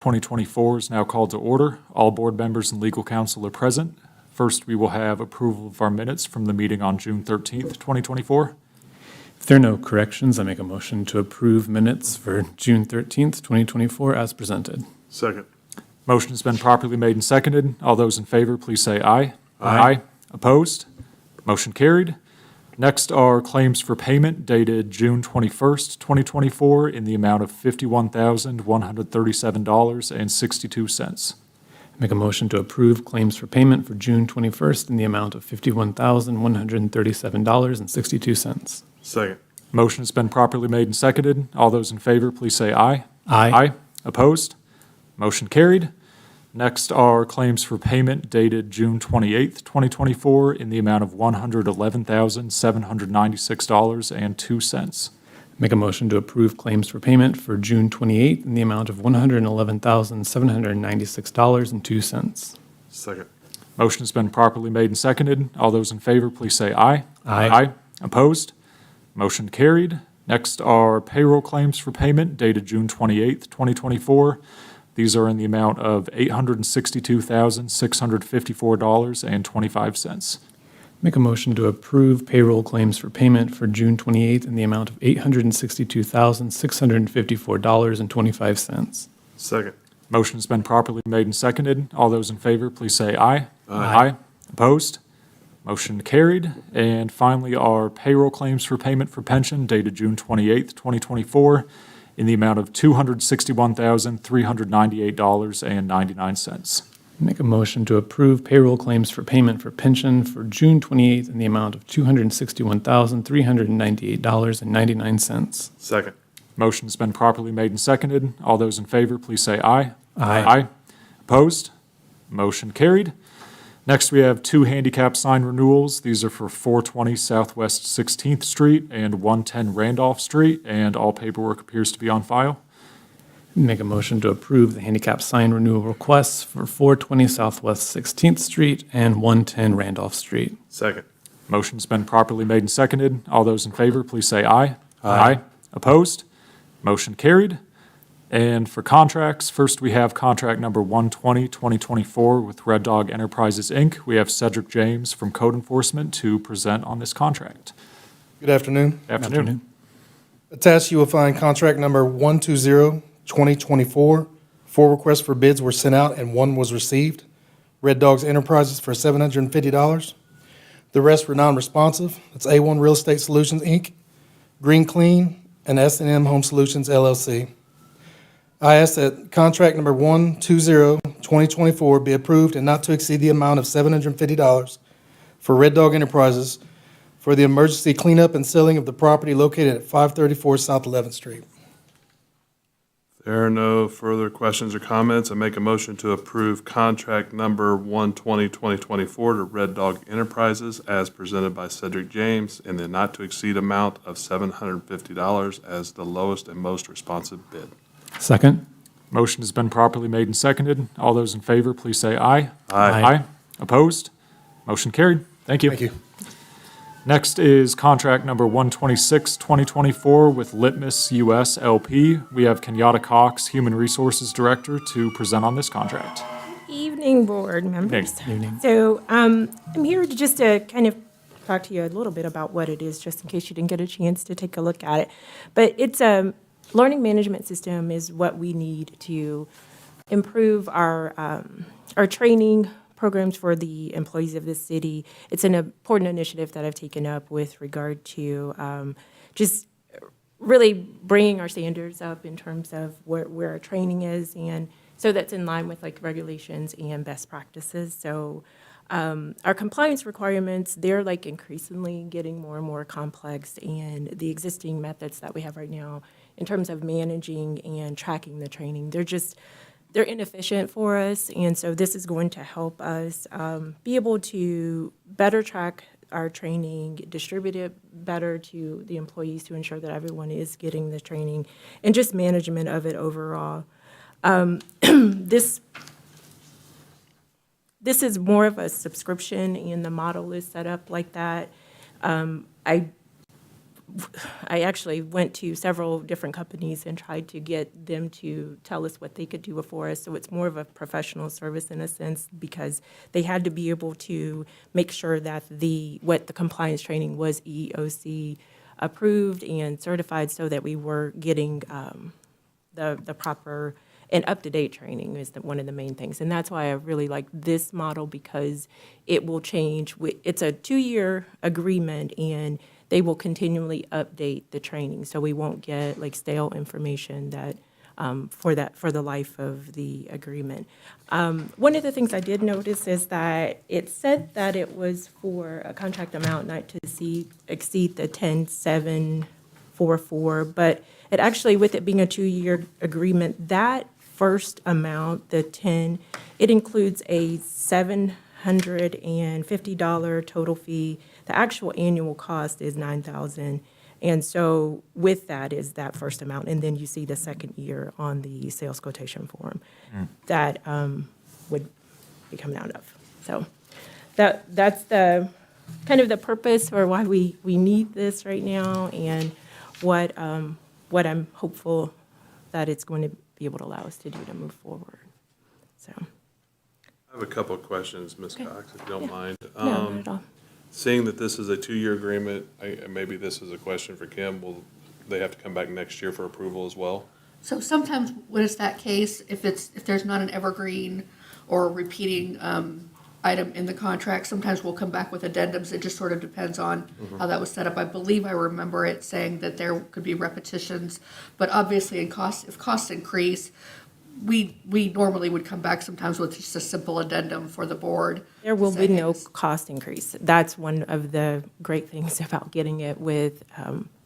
2024 is now called to order. All board members and legal counsel are present. First, we will have approval of our minutes from the meeting on June 13th, 2024. If there are no corrections, I make a motion to approve minutes for June 13th, 2024 as presented. Second. Motion has been properly made and seconded. All those in favor, please say aye. Aye. Opposed? Motion carried. Next are claims for payment dated June 21st, 2024 in the amount of $51,137.62. Make a motion to approve claims for payment for June 21st in the amount of $51,137.62. Second. Motion has been properly made and seconded. All those in favor, please say aye. Opposed? Motion carried. Next are claims for payment dated June 28th, 2024 in the amount of $111,796.02. Make a motion to approve claims for payment for June 28th in the amount of $111,796.02. Second. Motion has been properly made and seconded. All those in favor, please say aye. Opposed? Motion carried. Next are payroll claims for payment dated June 28th, 2024. These are in the amount of $862,654.25. Make a motion to approve payroll claims for payment for June 28th in the amount of $862,654.25. Second. Motion has been properly made and seconded. All those in favor, please say aye. Opposed? Motion carried. And finally, our payroll claims for payment for pension dated June 28th, 2024 in the amount of $261,398.99. Make a motion to approve payroll claims for payment for pension for June 28th in the amount of $261,398.99. Second. Motion has been properly made and seconded. All those in favor, please say aye. Opposed? Motion carried. Next, we have two handicap sign renewals. These are for 420 Southwest 16th Street and 110 Randolph Street, and all paperwork appears to be on file. Make a motion to approve the handicap sign renewal requests for 420 Southwest 16th Street and 110 Randolph Street. Second. Motion's been properly made and seconded. All those in favor, please say aye. Opposed? Motion carried. And for contracts, first we have contract number 120-2024 with Red Dog Enterprises, Inc. We have Cedric James from Code Enforcement to present on this contract. Good afternoon. Afternoon. Attached, you will find contract number 120-2024. 4 requests for bids were sent out and 1 was received. Red Dogs Enterprises for $750. The rest were non-responsive. It's A1 Real Estate Solutions, Inc., Green Clean, and S&M Home Solutions, LLC. I ask that contract number 120-2024 be approved and not to exceed the amount of $750 for Red Dog Enterprises for the emergency cleanup and sealing of the property located at 534 South 11th Street. There are no further questions or comments. I make a motion to approve contract number 120-2024 to Red Dog Enterprises as presented by Cedric James in the not to exceed amount of $750 as the lowest and most responsive bid. Second. Motion has been properly made and seconded. All those in favor, please say aye. Opposed? Motion carried. Thank you. Thank you. Next is contract number 126-2024 with Litmus US LP. We have Kenyatta Cox, Human Resources Director, to present on this contract. Evening, board members. Evening. So I'm here to just kind of talk to you a little bit about what it is, just in case you didn't get a chance to take a look at it. But it's learning management system is what we need to improve our training programs for the employees of the city. It's an important initiative that I've taken up with regard to just really bringing our standards up in terms of where our training is, and so that's in line with like regulations and best practices. So our compliance requirements, they're like increasingly getting more and more complex, and the existing methods that we have right now in terms of managing and tracking the training, they're inefficient for us, and so this is going to help us be able to better track our training, distribute it better to the employees to ensure that everyone is getting the training, and just management of it overall. This is more of a subscription, and the model is set up like that. I actually went to several different companies and tried to get them to tell us what they could do for us. So it's more of a professional service in a sense, because they had to be able to make sure that what the compliance training was EEOC approved and certified, so that we were getting the proper and up-to-date training is one of the main things. And that's why I really like this model, because it will change. It's a 2-year agreement, and they will continually update the training. So we won't get like stale information that, for the life of the agreement. One of the things I did notice is that it said that it was for a contract amount not to exceed the 10,744, but it actually, with it being a 2-year agreement, that first amount, the 10, it includes a $750 total fee. The actual annual cost is $9,000. And so with that is that first amount. And then you see the second year on the sales quotation form that would be coming out of. So that's the kind of the purpose or why we need this right now, and what I'm hopeful that it's going to be able to allow us to do to move forward. So. I have a couple of questions, Ms. Cox, if you don't mind. No, not at all. Seeing that this is a 2-year agreement, maybe this is a question for Kim, will they have to come back next year for approval as well? So sometimes when it's that case, if there's not an evergreen or repeating item in the contract, sometimes we'll come back with addendums. It just sort of depends on how that was set up. I believe I remember it saying that there could be repetitions, but obviously if costs increase, we normally would come back sometimes with just a simple addendum for the board. There will be saying no it's- cost increase. That's one of the great things about getting it with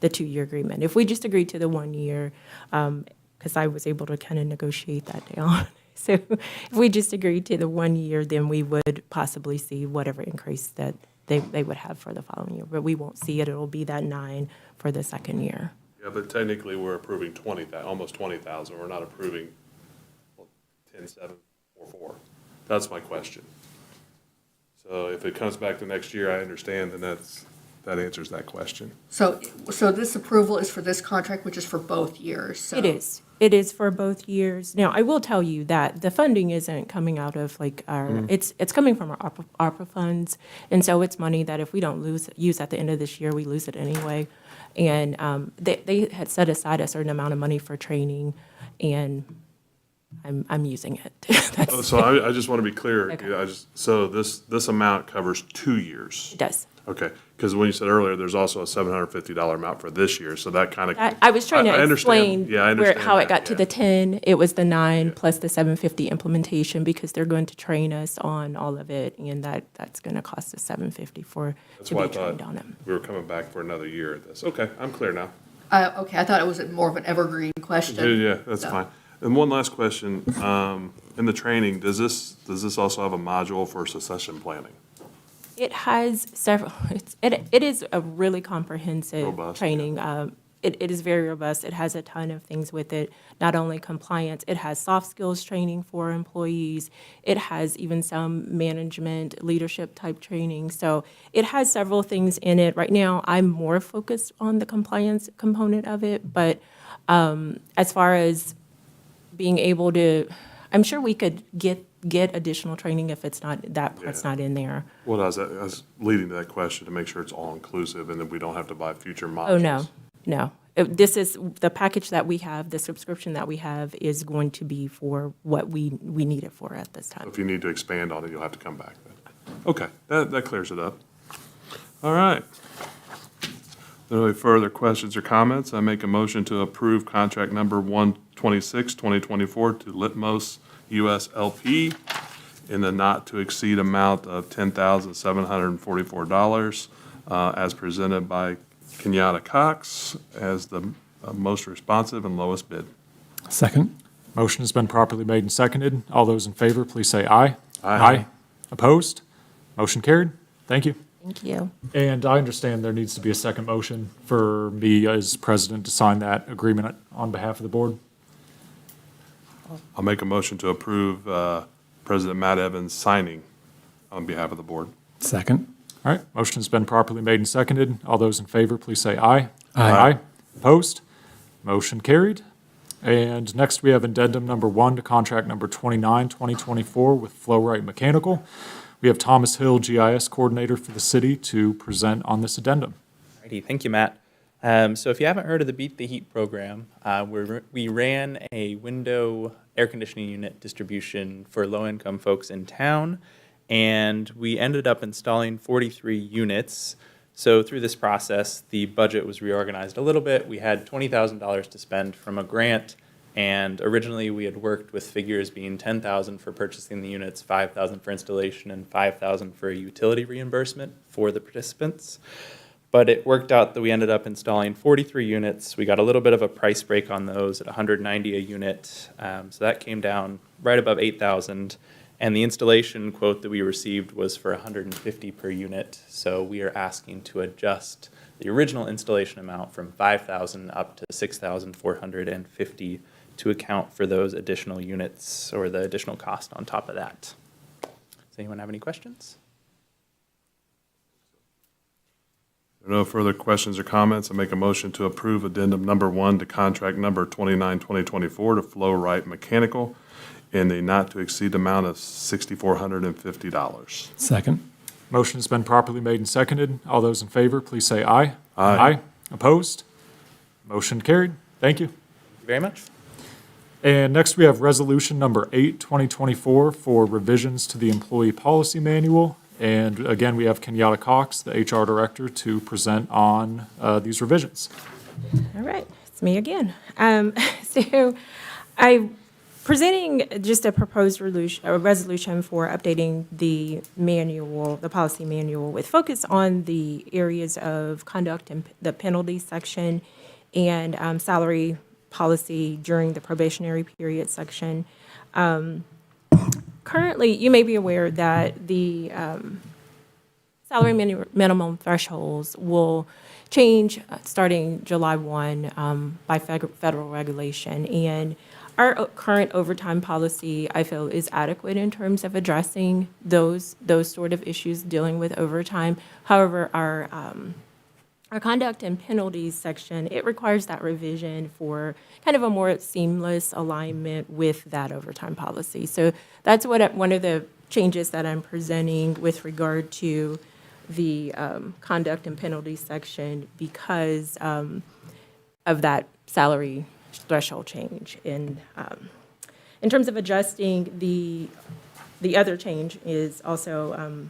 the 2-year agreement. If we just agreed to the 1 year, because I was able to kind of negotiate that down. So if we just agreed to the 1 year, then we would possibly see whatever increase that they would have for the following year. But we won't see it. It'll be that 9 for the second year. Yeah, but technically, we're approving almost 20,000. We're not approving 10,744. That's my question. So if it comes back the next year, I understand, then that answers that question. So this approval is for this contract, which is for both years, so. It is. It is for both years. Now, I will tell you that the funding isn't coming out of like it's coming from our ARPA funds. And so it's money that if we don't use at the end of this year, we lose it anyway. And they had set aside a certain amount of money for training, and I'm using it. That's- So I just want to be clear. Okay. So this amount covers 2 years. It does. Okay, because when you said earlier, there's also a $750 amount for this year, so that kind of. I was trying to explain Yeah, I understand how it that, got to yeah. the 10. It was the 9 plus the 750 implementation, because they're going to train us on all of it, and that's going to cost us 750 That's to why be I trained thought on it. we were coming back for another year at this. Okay, I'm clear now. Okay, I thought it was more of an evergreen question. Yeah, that's So- fine. And one last question, in the training, does this also have a module for succession planning? It has several, it is a really comprehensive Robust, training. It is very robust. It has a ton of things with it, not only compliance, it has soft skills training for employees. It has even some management, leadership type training. So it has several things in it. Right now, I'm more focused on the compliance component of it, but as far as being able to, I'm sure we could get additional training if it's not, that part's Yeah. not in there. Well, I was leading to that question to make sure it's all-inclusive and that we don't have to buy future modules. Oh, no. This is, the package that we have, the subscription that we have is going to be for what we need it for at this time. If you need to expand on it, you'll have to come back then. Okay, that clears it up. All right. No further questions or comments? I make a motion to approve contract number 126, 2024 to Litmos US LP in the not-to-exceed amount of $10,744 as presented by Kenyatta Cox as the most responsive and lowest bid. Second? Motion has been properly made and seconded. All those in favor, please say aye. Aye. Opposed? Motion carried. Thank you. Thank you. And I understand there needs to be a second motion for me as president to sign that agreement on behalf of the board. I'll make a motion to approve President Matt Evans signing on behalf of the board. Second? All right, motion has been properly made and seconded. All those in favor, please say aye. Aye. Opposed? Motion carried. And next, we have addendum number 1 to contract number 29, 2024 with Flowright Mechanical. We have Thomas Hill, GIS Coordinator for the city, to present on this addendum. Alrighty, thank you, Matt. So if you haven't heard of the Beat the Heat program, we ran a window air conditioning unit distribution for low-income folks in town, and we ended up installing 43 units. So through this process, the budget was reorganized a little bit. We had $20,000 to spend from a grant, and originally we had worked with figures being $10,000 for purchasing the units, $5,000 for installation, and $5,000 for a utility reimbursement for the participants. But it worked out that we ended up installing 43 units. We got a little bit of a price break on those at $190 a unit. So that came down right above $8,000. And the installation quote that we received was for $150 per unit. So we are asking to adjust the original installation amount from $5,000 up to $6,450 to account for those additional units or the additional cost on top of that. Does anyone have any questions? There are no further questions or comments. I make a motion to approve addendum number 1 to contract number 29, 2024 to Flowright Mechanical in the not-to-exceed amount of $6,450. Second. Motion has been properly made and seconded. All those in favor, please say aye. Aye. Opposed? Motion carried. Thank you. Thank you very much. And next, we have resolution number 8, 2024 for revisions to the employee policy manual. And again, we have Kenyatta Cox, the HR director, to present on these revisions. All right, it's me again. So I'm presenting just a proposed resolution for updating the manual, the policy manual, with focus on the areas of conduct and the penalty section and salary policy during the probationary period section. Currently, you may be aware that the salary minimum thresholds will change starting July 1 by federal regulation. And our current overtime policy, I feel, is adequate in terms of addressing those sort of issues dealing with overtime. However, our conduct and penalties section, it requires that revision for kind of a more seamless alignment with that overtime policy. So that's one of the changes that I'm presenting with regard to the conduct and penalties section because of that salary threshold change. In terms of adjusting, the other change is also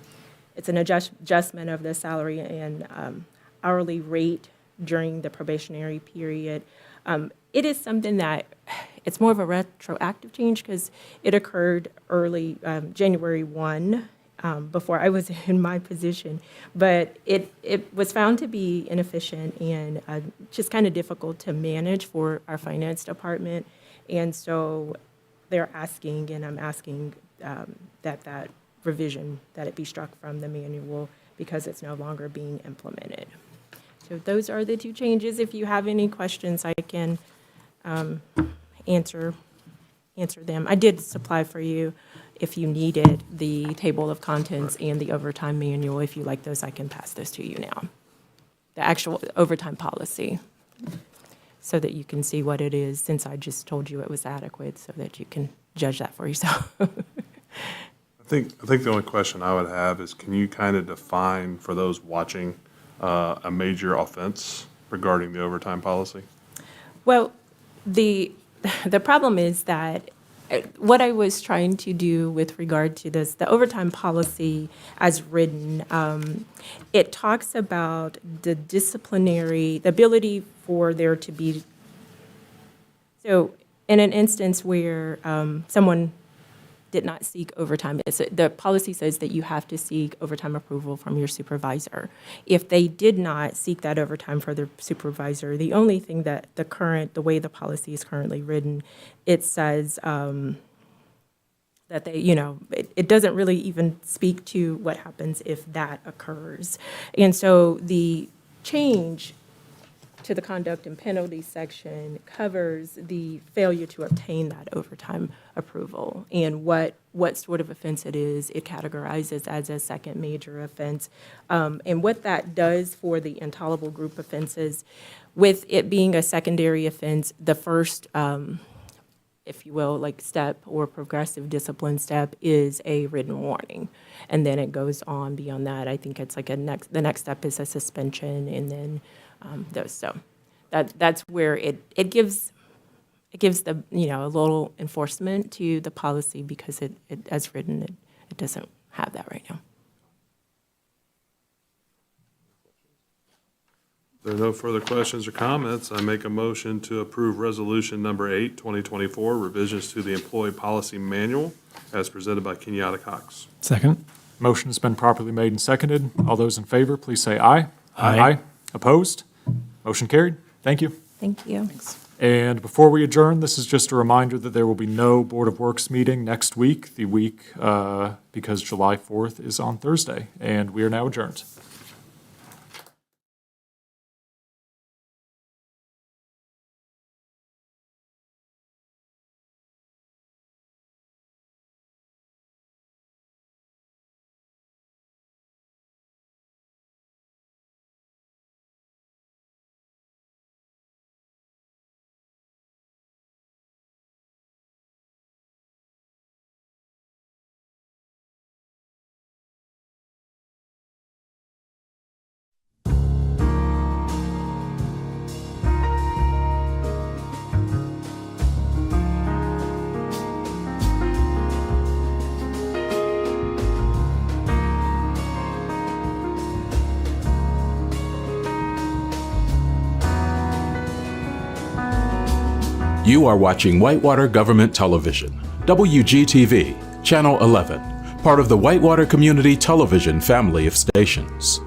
it's an adjustment of the salary and hourly rate during the probationary period. It is something that it's more of a retroactive change because it occurred early January 1 before I was in my position, but it was found to be inefficient and just kind of difficult to manage for our finance department. And so they're asking, and I'm asking that revision, that it be struck from the manual because it's no longer being implemented. So those are the two changes. If you have any questions, I can answer them. I did supply for you, if you needed, the table of contents and the overtime manual. If you like those, I can pass those to you now. The actual overtime policy, so that you can see what it is, since I just told you it was adequate, so that you can judge that for yourself. I think the only question I would have is, can you kind of define for those watching a major offense regarding the overtime policy? Well, the problem is that what I was trying to do with regard to this, the overtime policy as written, it talks about the ability for there to be, so in an instance where someone did not seek overtime, the policy says that you have to seek overtime approval from your supervisor. If they did not seek that overtime for their supervisor, the only thing that the way the policy is currently written, it says that they, it doesn't really even speak to what happens if that occurs. And so the change to the conduct and penalty section covers the failure to obtain that overtime approval and what sort of offense it is. It categorizes as a second major offense. And what that does for the intolerable group offenses, with it being a secondary offense, the first, if you will, like step or progressive discipline step is a written warning. And then it goes on beyond that. I think it's like the next step is a suspension, and then so that's where it gives the, a little enforcement to the policy, because it as written, it doesn't have that right now. There are no further questions or comments. I make a motion to approve Resolution Number 8, 2024, revisions to the Employee Policy Manual as presented by Kenyatta Cox. Second. Motion has been properly made and seconded. All those in favor, please say aye. Aye. Opposed? Motion carried. Thank you. Thank you. And before we adjourn, this is just a reminder that there will be no Board of Works meeting next week, because July 4th is on Thursday, and we are now adjourned. You are watching Whitewater Government Television, WGTV, Channel 11, part of the Whitewater Community Television family of stations.